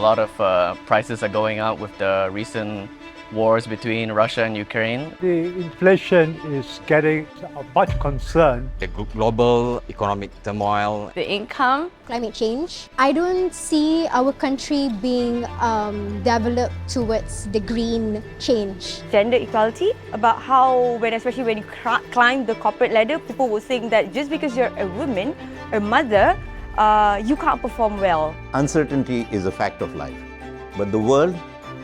lot of prices are going up with the recent wars between Russia and Ukraine. The inflation is getting much concern. The global economic turmoil. The income. Climate change. I don't see our country being developed towards the green change. Gender equality, about how especially when you climb the corporate ladder, people will think that just because you're a woman, a mother, you can't perform well. Uncertainty is a fact of life, but the world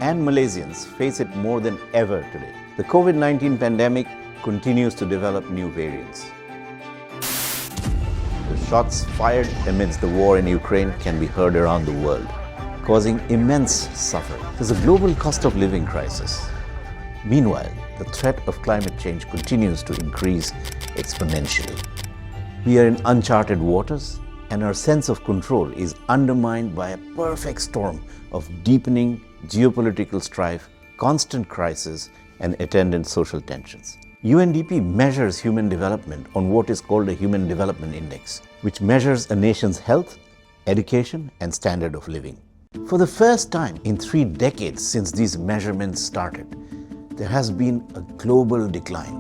and Malaysians face it more than ever today. The COVID-19 pandemic continues to develop new variants. The shots fired amidst the war in Ukraine can be heard around the world, causing immense suffering. There's a global cost of living crisis. Meanwhile, the threat of climate change continues to increase exponentially. We are in uncharted waters, and our sense of control is undermined by a perfect storm of deepening geopolitical strife, constant crisis, and attendant social tensions. UNDP measures human development on what is called a Human Development Index, which measures a nation's health, education, and standard of living. For the first time in 3 decades since these measurements started, there has been a global decline.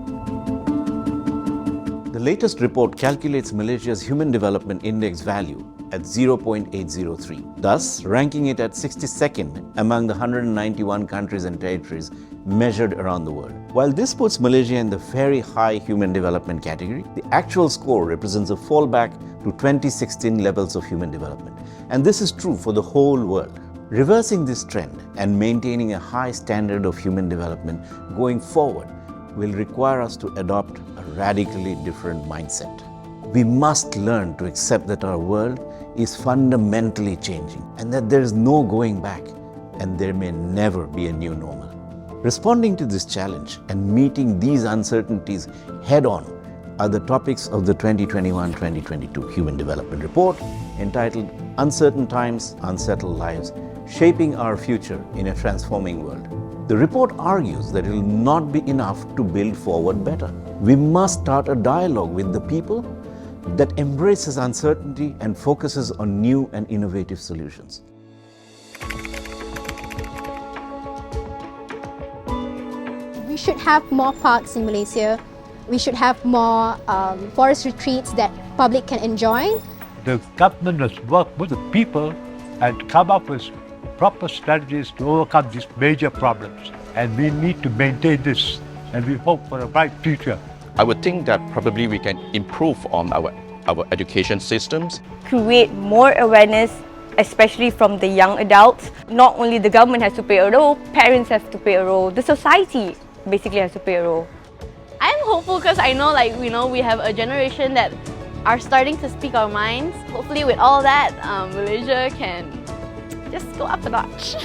The latest report calculates Malaysia's Human Development Index value at 0.803, thus ranking it at 62nd among the 191 countries and territories measured around the world. While this puts Malaysia in the very high human development category, the actual score represents a fallback to 2016 levels of human development. And this is true for the whole world. Reversing this trend and maintaining a high standard of human development going forward will require us to adopt a radically different mindset. We must learn to accept that our world is fundamentally changing and that there is no going back, and there may never be a new normal. Responding to this challenge and meeting these uncertainties head-on are the topics of the 2021-2022 Human Development Report, entitled Uncertain Times, Unsettled Lives, Shaping Our Future in a Transforming World. The report argues that it will not be enough to build forward better. We must start a dialogue with the people that embraces uncertainty and focuses on new and innovative solutions. We should have more parks in Malaysia. We should have more forest retreats that public can enjoy. The government must work with the people and come up with proper strategies to overcome these major problems. And we need to maintain this, and we hope for a bright future. I would think that probably we can improve on our education systems. Create more awareness, especially from the young adults. Not only the government has to play a role, parents have to play a role, the society basically has to play a role. I'm hopeful because I know we have a generation that are starting to speak our minds. Hopefully with all that, Malaysia can just go up a notch.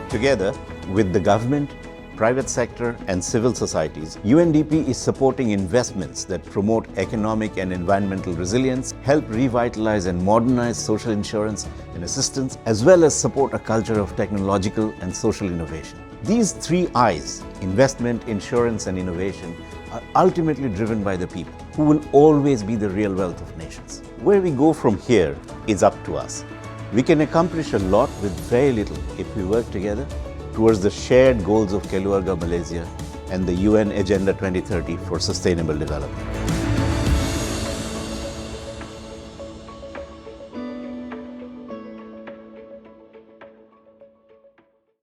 Together with the government, private sector, and civil societies, UNDP is supporting investments that promote economic and environmental resilience, help revitalize and modernize social insurance and assistance, as well as support a culture of technological and social innovation. These 3 I's, investment, insurance, and innovation, are ultimately driven by the people, who will always be the real wealth of nations. Where we go from here is up to us. We can accomplish a lot with very little if we work together towards the shared goals of Keluarga Malaysia and the UN Agenda 2030 for Sustainable Development.